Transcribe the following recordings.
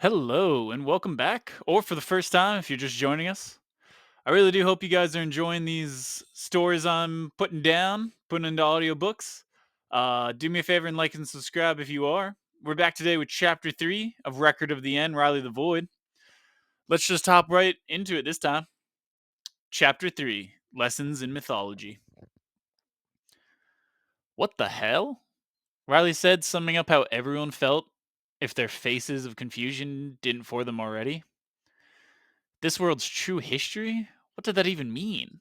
Hello and welcome back, or for the first time if you're just joining us. I really do hope you guys are enjoying these stories I'm putting down, putting into audiobooks. Do me a favor and like and subscribe if you are. We're back today with chapter 3 of Record of the End, Reilly the Void. Let's just hop right into it this time. Chapter 3 Lessons in Mythology. What the hell? Riley said, summing up how everyone felt if their faces of confusion didn't for them already. This world's true history? What did that even mean?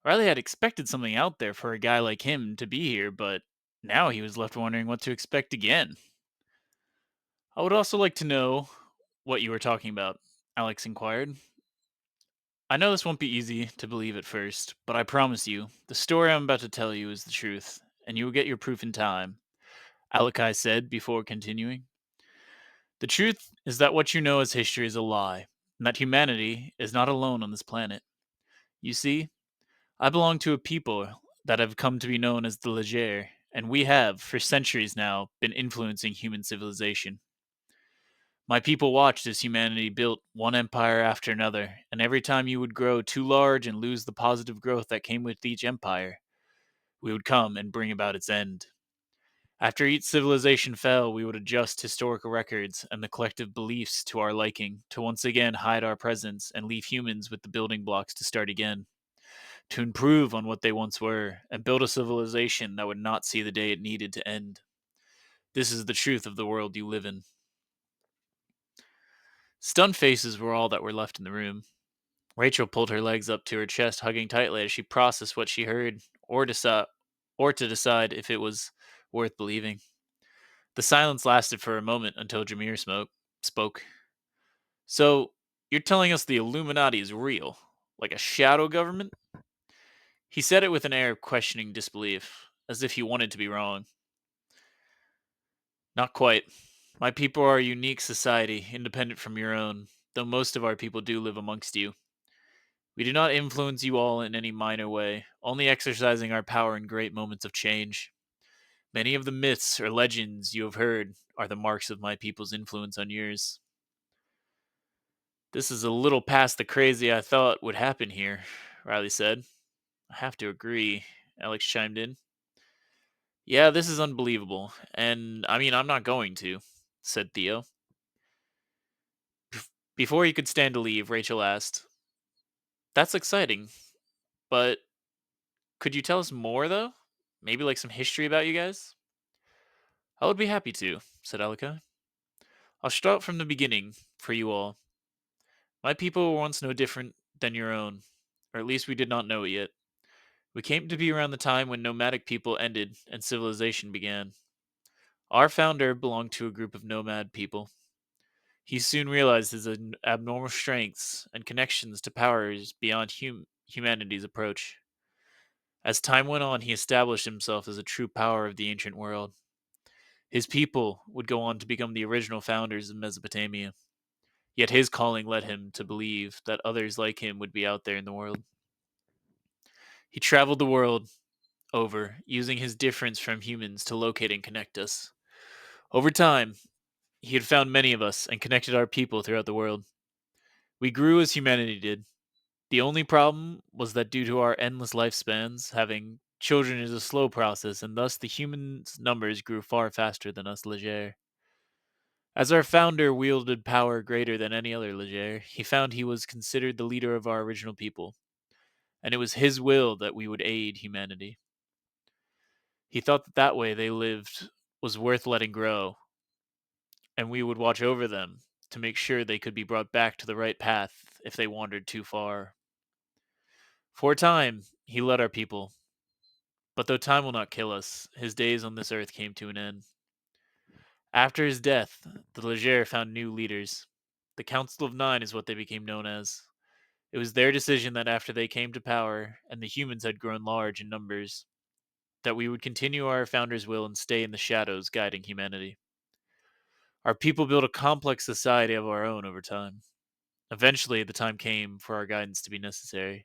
Riley had expected something out there for a guy like him to be here, but now he was left wondering what to expect again. I would also like to know what you were talking about, Alex inquired. I know this won't be easy to believe at first, but I promise you, the story I'm about to tell you is the truth, and you will get your proof in time, Alakai said before continuing. The truth is that what you know as history is a lie, and that humanity is not alone on this planet. You see, I belong to a people that have come to be known as the Leger, and we have, for centuries now, been influencing human civilization. My people watched as humanity built one empire after another, and every time you would grow too large and lose the positive growth that came with each empire, we would come and bring about its end. After each civilization fell, we would adjust historical records and the collective beliefs to our liking to once again hide our presence and leave humans with the building blocks to start again, to improve on what they once were, and build a civilization that would not see the day it needed to end. This is the truth of the world you live in. Stunned faces were all that were left in the room. Rachel pulled her legs up to her chest, hugging tightly as she processed what she heard, or to decide if it was worth believing. The silence lasted for a moment until spoke. So, you're telling us the Illuminati is real? Like a shadow government? He said it with an air of questioning disbelief, as if he wanted to be wrong. Not quite. My people are a unique society, independent from your own, though most of our people do live amongst you. We do not influence you all in any minor way, only exercising our power in great moments of change. Many of the myths or legends you have heard are the marks of my people's influence on yours. This is a little past the crazy I thought would happen here, Riley said. I have to agree, Alex chimed in. Yeah, this is unbelievable, and I mean, I'm not going to, said Theo. Before he could stand to leave, Rachel asked, That's exciting, but could you tell us more, though? Maybe like some history about you guys? I would be happy to, said Alika. I'll start from the beginning for you all. My people were once no different than your own, or at least we did not know it yet. We came to be around the time when nomadic people ended and civilization began. Our founder belonged to a group of nomad people. He soon realized his abnormal strengths and connections to powers beyond humanity's approach. As time went on, he established himself as a true power of the ancient world. His people would go on to become the original founders of Mesopotamia. Yet his calling led him to believe that others like him would be out there in the world. He traveled the world over, using his difference from humans to locate and connect us. Over time, he had found many of us and connected our people throughout the world. We grew as humanity did. The only problem was that due to our endless lifespans, having children is a slow process, and thus the humans' numbers grew far faster than us Leger. As our founder wielded power greater than any other Leger, he found he was considered the leader of our original people, and it was his will that we would aid humanity. He thought that that way they lived was worth letting grow, and we would watch over them to make sure they could be brought back to the right path if they wandered too far. For a time, he led our people, but though time will not kill us, his days on this earth came to an end. After his death, the Leger found new leaders. The Council of Nine is what they became known as. It was their decision that after they came to power, and the humans had grown large in numbers, that we would continue our founder's will and stay in the shadows guiding humanity. Our people built a complex society of our own over time. Eventually, the time came for our guidance to be necessary.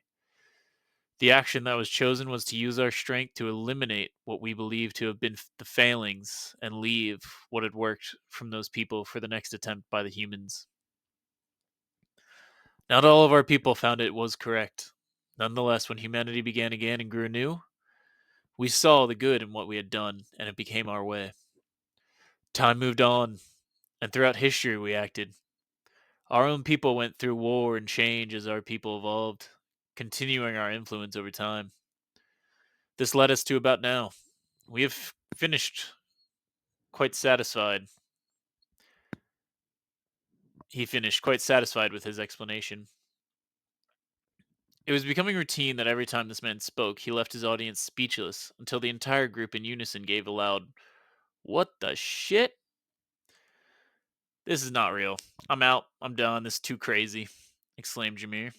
The action that was chosen was to use our strength to eliminate what we believe to have been the failings and leave what had worked from those people for the next attempt by the humans. Not all of our people found it was correct. Nonetheless, when humanity began again and grew anew, we saw the good in what we had done, and it became our way. Time moved on, and throughout history we acted. Our own people went through war and change as our people evolved, continuing our influence over time. This led us to about now. We have finished quite satisfied. He finished quite satisfied with his explanation. It was becoming routine that every time this man spoke, he left his audience speechless until the entire group in unison gave a loud, "What the shit? This is not real. I'm out. I'm done. This is too crazy," exclaimed Jameer.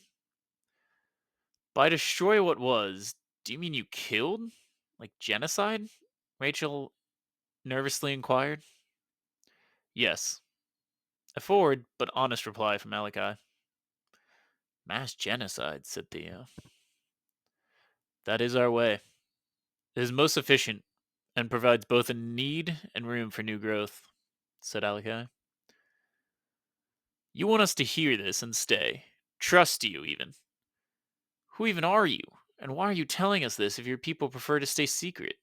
"By destroy what was, do you mean you killed? Like genocide?" Rachel nervously inquired. "Yes." A forward but honest reply from Malachi. "Mass genocide," said Theo. "That is our way. It is most efficient and provides both a need and room for new growth," said Malachi. "You want us to hear this and stay. Trust you, even. Who even are you? And why are you telling us this if your people prefer to stay secret?"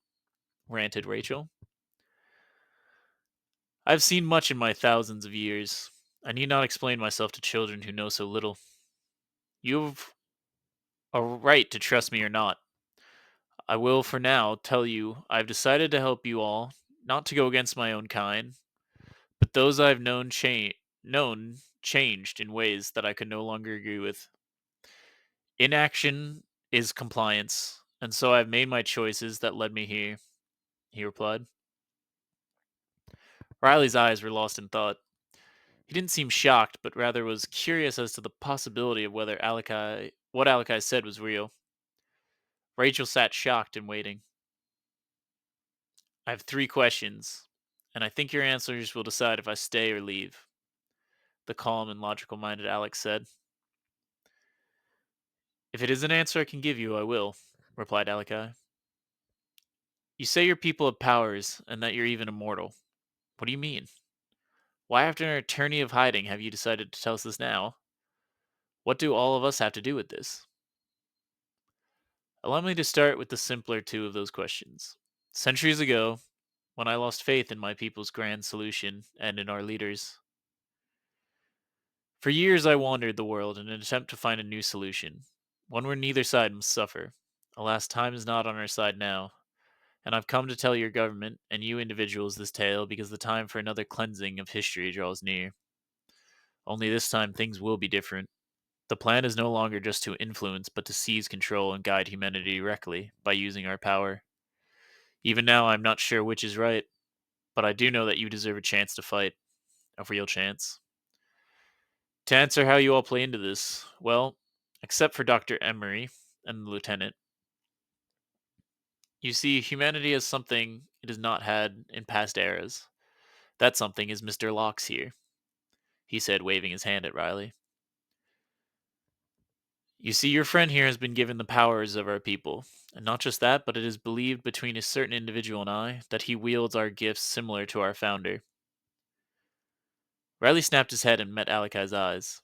ranted Rachel. "I've seen much in my thousands of years. I need not explain myself to children who know so little. You've a right to trust me or not. I will, for now, tell you I've decided to help you all, not to go against my own kind, but those I've known changed in ways that I could no longer agree with. Inaction is compliance, and so I've made my choices that led me here," he replied. Riley's eyes were lost in thought. He didn't seem shocked, but rather was curious as to the possibility of whether what Alakai said was real. Rachel sat shocked and waiting. "I have three questions, and I think your answers will decide if I stay or leave," the calm and logical minded Alex said. "If it is an answer I can give you, I will," replied Alakai. "You say your people have powers and that you're even immortal. What do you mean? Why, after an eternity of hiding, have you decided to tell us this now? What do all of us have to do with this?" Allow me to start with the simpler two of those questions. Centuries ago, when I lost faith in my people's grand solution and in our leaders, for years I wandered the world in an attempt to find a new solution, one where neither side must suffer. Alas, time is not on our side now, and I've come to tell your government and you individuals this tale because the time for another cleansing of history draws near. Only this time things will be different. The plan is no longer just to influence, but to seize control and guide humanity directly by using our power. Even now, I'm not sure which is right, but I do know that you deserve a chance to fight, a real chance. To answer how you all play into this, well, except for Dr. Emery and the lieutenant, you see, humanity has something it has not had in past eras. That something is Mr. Locke's here, he said, waving his hand at Riley. "You see, your friend here has been given the powers of our people. And not just that, but it is believed between a certain individual and I that he wields our gifts similar to our founder." Riley snapped his head and met Alakai's eyes.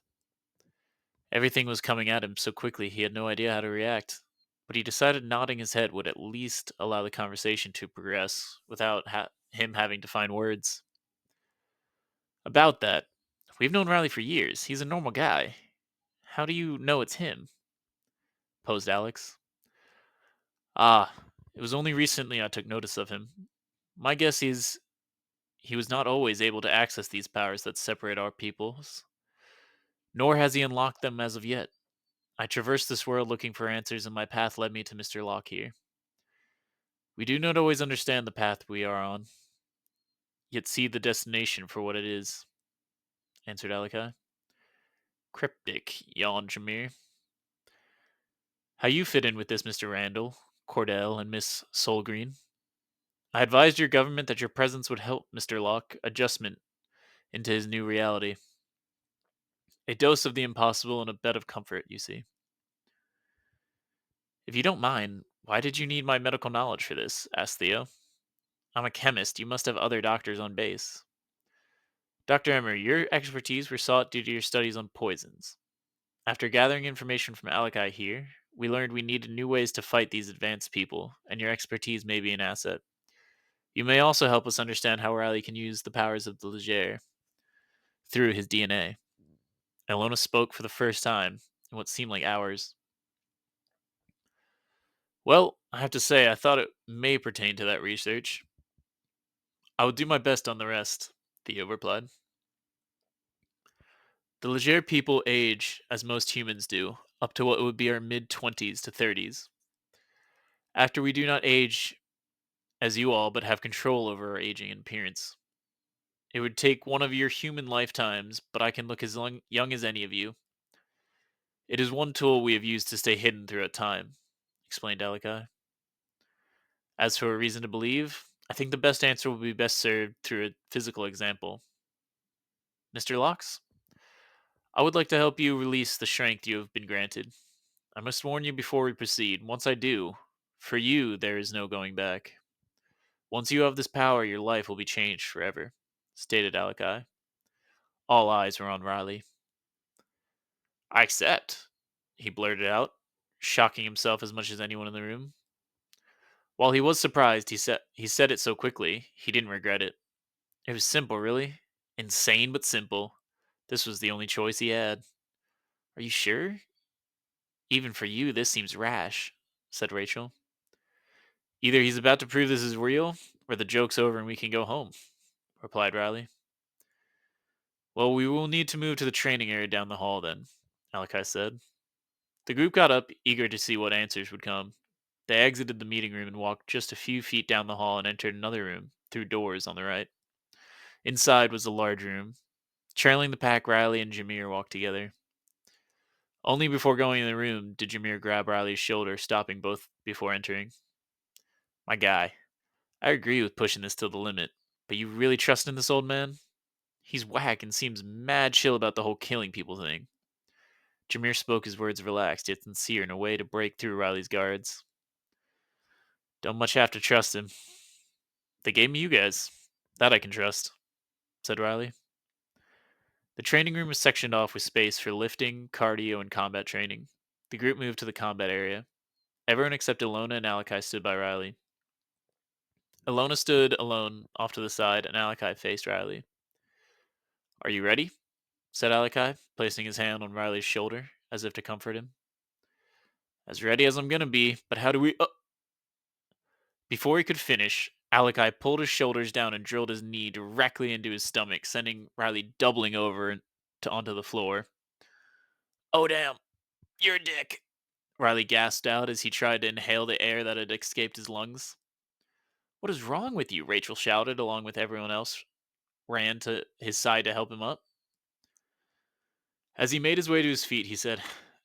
Everything was coming at him so quickly he had no idea how to react. But he decided nodding his head would at least allow the conversation to progress without him having to find words. "About that, we've known Riley for years. He's a normal guy. How do you know it's him?" posed Alex. "Ah, it was only recently I took notice of him. My guess is he was not always able to access these powers that separate our peoples, nor has he unlocked them as of yet. I traversed this world looking for answers, and my path led me to Mr. Locke here. We do not always understand the path we are on, yet see the destination for what it is," answered Alakai. "Cryptic," yawned Jameer. "How you fit in with this, Mr. Randall, Cordell, and Miss Solgreen? I advised your government that your presence would help Mr. Locke adjustment into his new reality. A dose of the impossible and a bed of comfort, you see." If you don't mind, why did you need my medical knowledge for this? Asked Theo. I'm a chemist. You must have other doctors on base. Dr. Emery, your expertise were sought due to your studies on poisons. After gathering information from Alakai here, we learned we needed new ways to fight these advanced people, and your expertise may be an asset. You may also help us understand how Riley can use the powers of the Leger through his DNA. Elona spoke for the first time in what seemed like hours. Well, I have to say, I thought it may pertain to that research. I will do my best on the rest, Theo replied. The Leger people age, as most humans do, up to what would be our mid 20s to 30s. After we do not age as you all, but have control over our aging and appearance. It would take one of your human lifetimes, but I can look as young as any of you. It is one tool we have used to stay hidden throughout time, explained Alakai. As for a reason to believe, I think the best answer will be best served through a physical example. Mr. Locks, I would like to help you release the strength you have been granted. I must warn you before we proceed. Once I do, for you, there is no going back. Once you have this power, your life will be changed forever, stated Alakai. All eyes were on Riley. I accept, he blurted out, shocking himself as much as anyone in the room. While he was surprised he said it so quickly, he didn't regret it. It was simple, really. Insane but simple. This was the only choice he had. Are you sure? Even for you, this seems rash, said Rachel. Either he's about to prove this is real, or the joke's over and we can go home, replied Riley. Well, we will need to move to the training area down the hall then, Alakai said. The group got up, eager to see what answers would come. They exited the meeting room and walked just a few feet down the hall and entered another room, through doors on the right. Inside was a large room. Trailing the pack, Riley and Jameer walked together. Only before going in the room did Jameer grab Riley's shoulder, stopping both before entering. My guy, I agree with pushing this to the limit, but you really trust in this old man? He's whack and seems mad chill about the whole killing people thing. Jameer spoke his words relaxed yet sincere in a way to break through Riley's guards. Don't much have to trust him. They gave me you guys. That I can trust, said Riley. The training room was sectioned off with space for lifting, cardio, and combat training. The group moved to the combat area. Everyone except Ilona and Alakai stood by Riley. Ilona stood alone off to the side, and Alakai faced Riley. Are you ready? Said Alakai, placing his hand on Riley's shoulder, as if to comfort him. As ready as I'm gonna be, but how do we. Before he could finish, Alakai pulled his shoulders down and drilled his knee directly into his stomach, sending Riley doubling over onto the floor. Oh, damn, you're a dick, Riley gasped out as he tried to inhale the air that had escaped his lungs. What is wrong with you? Rachel shouted, along with everyone else ran to his side to help him up. As he made his way to his feet, he said,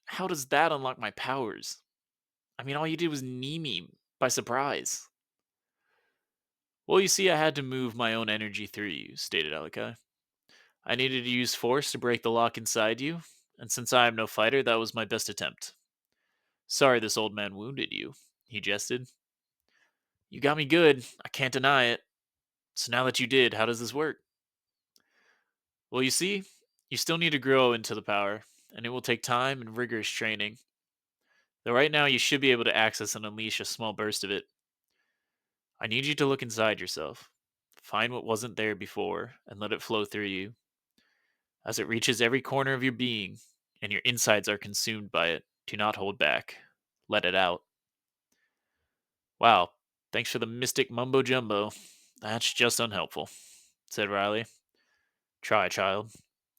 How does that unlock my powers? I mean, all you did was knee me by surprise. Well, you see, I had to move my own energy through you, stated Alakai. I needed to use force to break the lock inside you, and since I am no fighter, that was my best attempt. Sorry this old man wounded you, he jested. You got me good, I can't deny it. So now that you did, how does this work? Well, you see, you still need to grow into the power, and it will take time and rigorous training. Though right now you should be able to access and unleash a small burst of it. I need you to look inside yourself. Find what wasn't there before, and let it flow through you. As it reaches every corner of your being, and your insides are consumed by it, do not hold back. Let it out. Wow, thanks for the mystic mumbo jumbo. That's just unhelpful, said Riley. Try, child.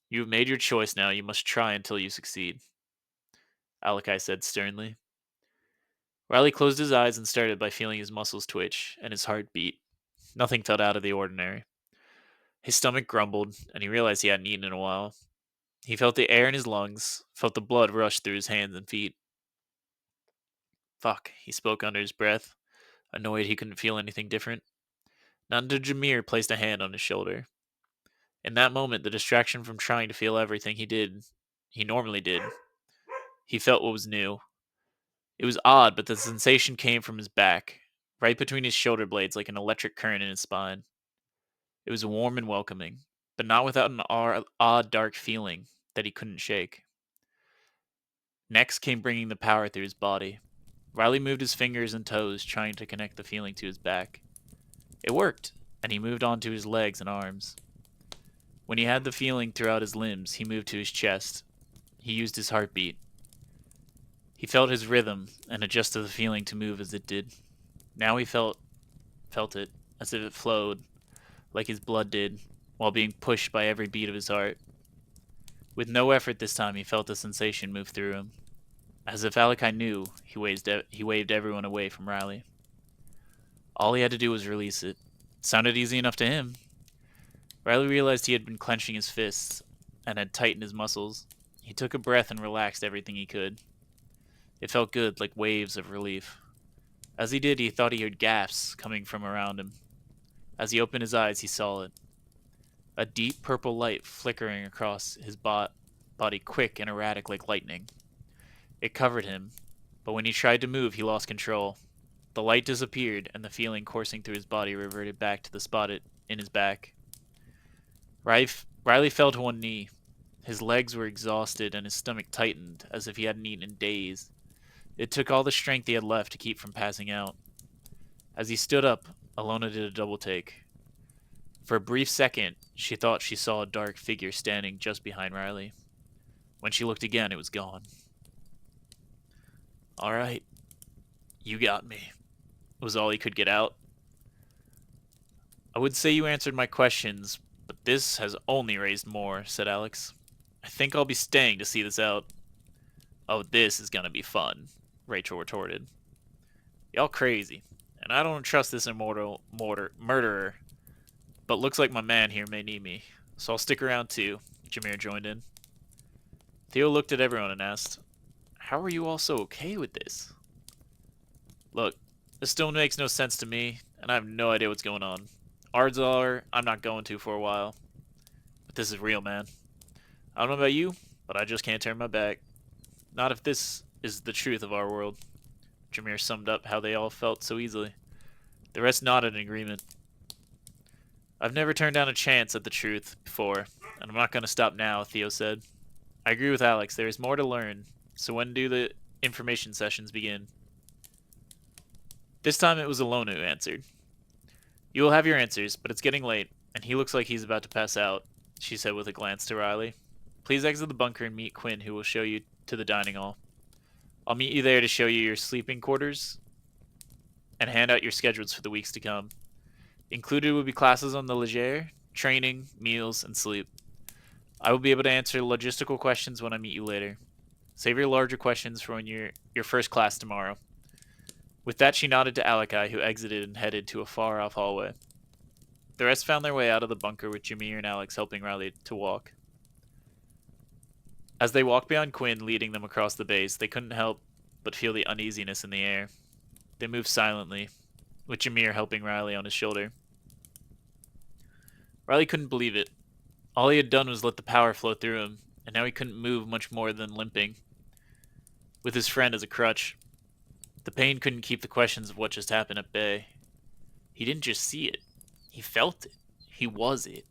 You have made your choice now. You must try until you succeed, Alakai said sternly. Riley closed his eyes and started by feeling his muscles twitch and his heart beat. Nothing felt out of the ordinary. His stomach grumbled, and he realized he hadn't eaten in a while. He felt the air in his lungs, felt the blood rush through his hands and feet. Fuck, he spoke under his breath, annoyed he couldn't feel anything different. Not until Jameer placed a hand on his shoulder. In that moment, the distraction from trying to feel everything he normally did, he felt what was new. It was odd, but the sensation came from his back, right between his shoulder blades like an electric current in his spine. It was warm and welcoming, but not without an odd, dark feeling that he couldn't shake. Next came bringing the power through his body. Reilly moved his fingers and toes, trying to connect the feeling to his back. It worked, and he moved on to his legs and arms. When he had the feeling throughout his limbs, he moved to his chest. He used his heartbeat. He felt his rhythm and adjusted the feeling to move as it did. Now he felt it, as if it flowed, like his blood did, while being pushed by every beat of his heart. With no effort this time, he felt the sensation move through him. As if Alakai knew, he waved everyone away from Reilly. All he had to do was release it. It sounded easy enough to him. Reilly realized he had been clenching his fists and had tightened his muscles. He took a breath and relaxed everything he could. It felt good, like waves of relief. As he did, he thought he heard gasps coming from around him. As he opened his eyes, he saw it. A deep purple light flickering across his body, quick and erratic like lightning. It covered him, but when he tried to move, he lost control. The light disappeared, and the feeling coursing through his body reverted back to the spot in his back. Reilly fell to one knee. His legs were exhausted, and his stomach tightened, as if he hadn't eaten in days. It took all the strength he had left to keep from passing out. As he stood up, Alona did a double take. For a brief second, she thought she saw a dark figure standing just behind Reilly. When she looked again, it was gone. "All right, you got me," was all he could get out. "I would say you answered my questions, but this has only raised more," said Alex. "I think I'll be staying to see this out." "Oh, this is gonna be fun," Rachel retorted. "Y'all crazy, and I don't trust this immortal murderer, but looks like my man here may need me, so I'll stick around too," Jameer joined in. Theo looked at everyone and asked, "How are you all so okay with this?" "Look, this still makes no sense to me, and I have no idea what's going on. Odds are I'm not going to for a while. But this is real, man. I don't know about you, but I just can't turn my back. Not if this is the truth of our world." Jameer summed up how they all felt so easily. The rest nodded in agreement. "I've never turned down a chance at the truth before, and I'm not going to stop now," Theo said. "I agree with Alex. There is more to learn. So when do the information sessions begin?" This time it was Alona who answered. "You will have your answers, but it's getting late, and he looks like he's about to pass out," she said with a glance to Reilly. "Please exit the bunker and meet Quinn, who will show you to the dining hall. I'll meet you there to show you your sleeping quarters and hand out your schedules for the weeks to come. Included will be classes on the Leger, training, meals, and sleep. I will be able to answer logistical questions when I meet you later. Save your larger questions for when your first class tomorrow." With that, she nodded to Alakai, who exited and headed to a far-off hallway. The rest found their way out of the bunker with Jameer and Alex helping Reilly to walk. As they walked behind Quinn leading them across the base, they couldn't help but feel the uneasiness in the air. They moved silently, with Jameer helping Reilly on his shoulder. Reilly couldn't believe it. All he had done was let the power flow through him, and now he couldn't move much more than limping, with his friend as a crutch. The pain couldn't keep the questions of what just happened at bay. He didn't just see it. He felt it. He was it.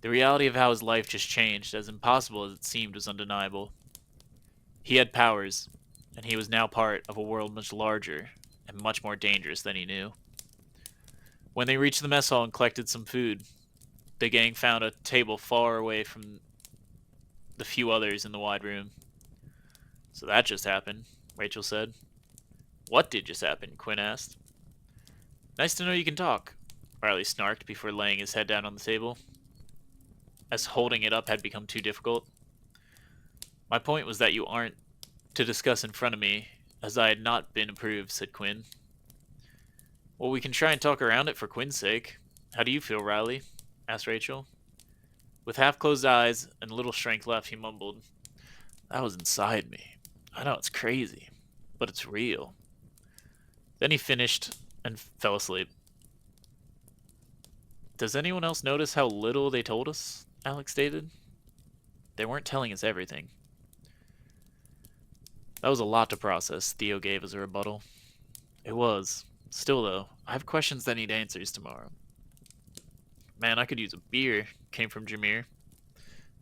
The reality of how his life just changed, as impossible as it seemed, was undeniable. He had powers, and he was now part of a world much larger and much more dangerous than he knew. When they reached the mess hall and collected some food, the gang found a table far away from the few others in the wide room. "So that just happened," Rachel said. "What did just happen?" Quinn asked. "Nice to know you can talk," Reilly snarked before laying his head down on the table, as holding it up had become too difficult. "My point was that you aren't to discuss in front of me, as I had not been approved," said Quinn. "Well, we can try and talk around it for Quinn's sake. How do you feel, Reilly?" asked Rachel. With half-closed eyes and little strength left, he mumbled, "That was inside me. I know it's crazy, but it's real." Then he finished and fell asleep. "Does anyone else notice how little they told us?" Alex stated. "They weren't telling us everything." That was a lot to process, Theo gave as a rebuttal. It was. Still, though, I have questions that need answers tomorrow. Man, I could use a beer, came from Jameer.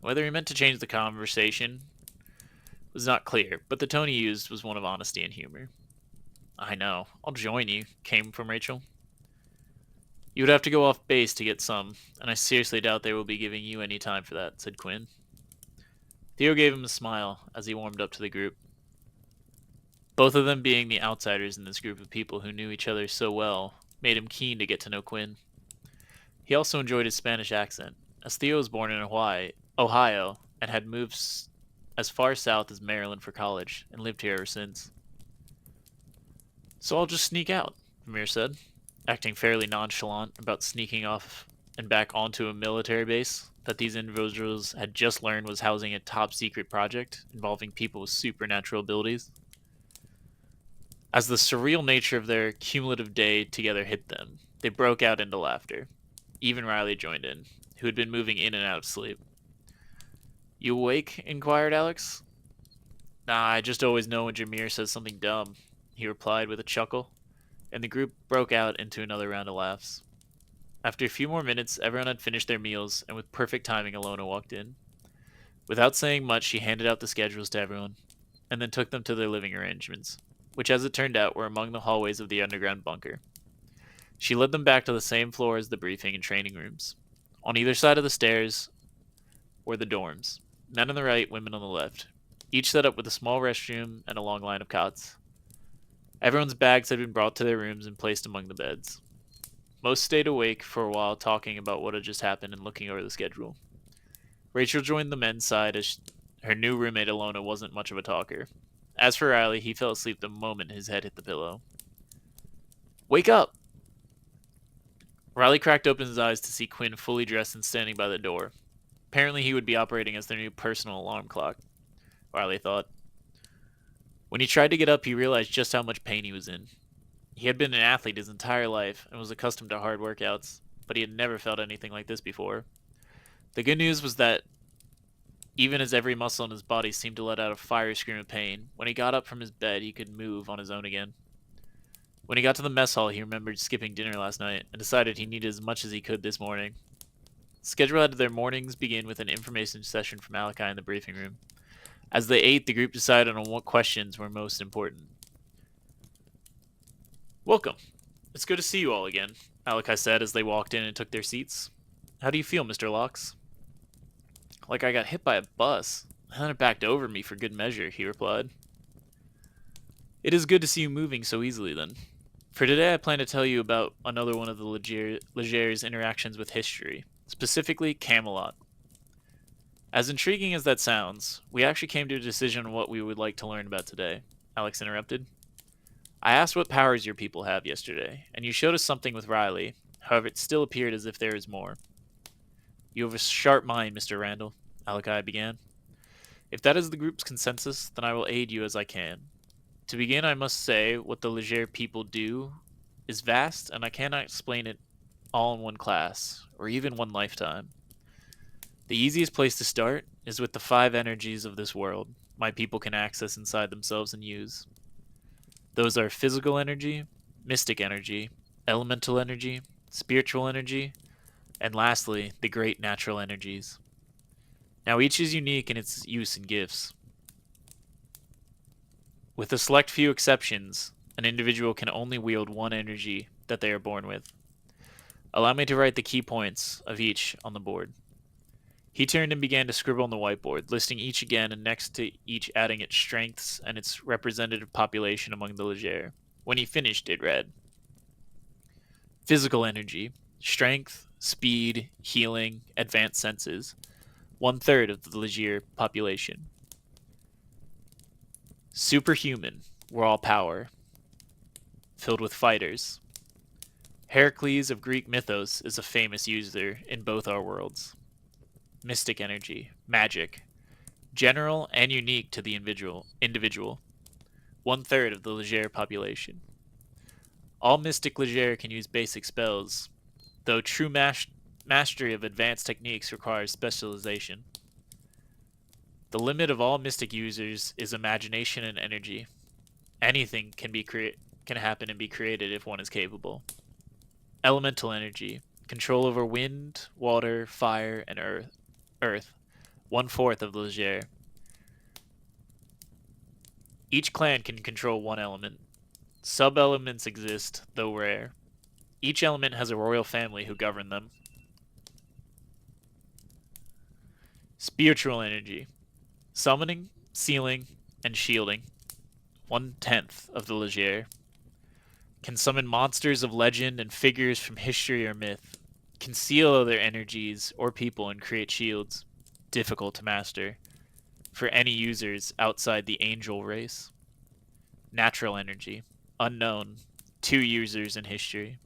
Whether he meant to change the conversation was not clear, but the tone he used was one of honesty and humor. I know. I'll join you, came from Rachel. You would have to go off base to get some, and I seriously doubt they will be giving you any time for that, said Quinn. Theo gave him a smile as he warmed up to the group. Both of them being the outsiders in this group of people who knew each other so well made him keen to get to know Quinn. He also enjoyed his Spanish accent, as Theo was born in Ohio, and had moved as far south as Maryland for college and lived here ever since. So I'll just sneak out, Vermeer said, acting fairly nonchalant about sneaking off and back onto a military base that these individuals had just learned was housing a top secret project involving people with supernatural abilities. As the surreal nature of their cumulative day together hit them, they broke out into laughter. Even Reilly joined in, who had been moving in and out of sleep. You awake? Inquired Alex. Nah, I just always know when Jameer says something dumb, he replied with a chuckle, and the group broke out into another round of laughs. After a few more minutes, everyone had finished their meals, and with perfect timing, Alona walked in. Without saying much, she handed out the schedules to everyone, and then took them to their living arrangements, which, as it turned out, were among the hallways of the underground bunker. She led them back to the same floor as the briefing and training rooms. On either side of the stairs were the dorms, men on the right, women on the left, each set up with a small restroom and a long line of cots. Everyone's bags had been brought to their rooms and placed among the beds. Most stayed awake for a while talking about what had just happened and looking over the schedule. Rachel joined the men's side as her new roommate Alona wasn't much of a talker. As for Riley, he fell asleep the moment his head hit the pillow. Wake up! Riley cracked open his eyes to see Quinn fully dressed and standing by the door. Apparently he would be operating as their new personal alarm clock, Riley thought. When he tried to get up, he realized just how much pain he was in. He had been an athlete his entire life and was accustomed to hard workouts, but he had never felt anything like this before. The good news was that even as every muscle in his body seemed to let out a fiery scream of pain, when he got up from his bed, he could move on his own again. When he got to the mess hall, he remembered skipping dinner last night and decided he needed as much as he could this morning. The schedule had their mornings begin with an information session from Malachi in the briefing room. As they ate, the group decided on what questions were most important. Welcome. It's good to see you all again, Malachi said as they walked in and took their seats. How do you feel, Mr. Locks? Like I got hit by a bus, and then it backed over me for good measure, he replied. It is good to see you moving so easily, then. For today, I plan to tell you about another one of the Legiere's interactions with history, specifically Camelot. As intriguing as that sounds, we actually came to a decision on what we would like to learn about today, Alex interrupted. I asked what powers your people have yesterday, and you showed us something with Riley. However, it still appeared as if there is more. You have a sharp mind, Mr. Randall, Alakai began. If that is the group's consensus, then I will aid you as I can. To begin, I must say what the Leger people do is vast, and I cannot explain it all in one class, or even one lifetime. The easiest place to start is with the 5 energies of this world my people can access inside themselves and use. Those are physical energy, mystic energy, elemental energy, spiritual energy, and lastly, the great natural energies. Now, each is unique in its use and gifts. With a select few exceptions, an individual can only wield one energy that they are born with. Allow me to write the key points of each on the board. He turned and began to scribble on the whiteboard, listing each again and next to each adding its strengths and its representative population among the Leger. When he finished, it read, Physical energy, strength, speed, healing, advanced senses, 1/3 of the Leger population. Superhuman, raw power, filled with fighters. Heracles of Greek mythos is a famous user in both our worlds. Mystic energy, magic, general and unique to the individual. 1/3 of the Leger population. All mystic Leger can use basic spells, though true mastery of advanced techniques requires specialization. The limit of all mystic users is imagination and energy. Anything can happen and be created if one is capable. Elemental energy, control over wind, water, fire, and earth, 1/4 of the Leger. Each clan can control one element. Sub-elements exist, though rare. Each element has a royal family who govern them. Spiritual energy, summoning, sealing, and shielding, 1/10 of the Leger. Can summon monsters of legend and figures from history or myth. Conceal other energies or people and create shields. Difficult to master for any users outside the angel race. Natural energy, unknown, 2 users in history.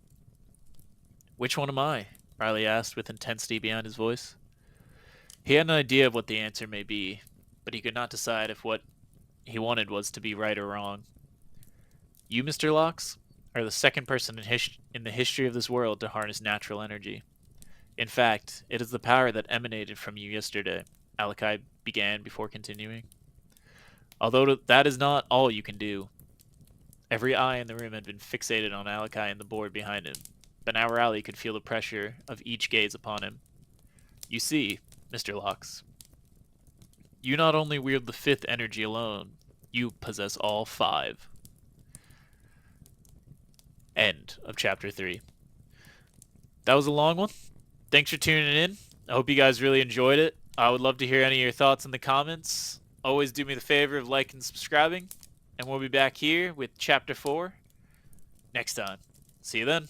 Which one am I? Reilly asked with intensity behind his voice. He had an idea of what the answer may be, but he could not decide if what he wanted was to be right or wrong. You, Mr. Locks, are the second person in the history of this world to harness natural energy. In fact, it is the power that emanated from you yesterday, Alakai began before continuing. Although that is not all you can do. Every eye in the room had been fixated on Alakai and the board behind him, but now Reilly could feel the pressure of each gaze upon him. You see, Mr. Locks, you not only wield the 5th energy alone, you possess all 5. End of chapter 3. That was a long one. Thanks for tuning in. I hope you guys really enjoyed it. I would love to hear any of your thoughts in the comments. Always do me the favor of liking and subscribing. And we'll be back here with chapter 4 next time. See you then.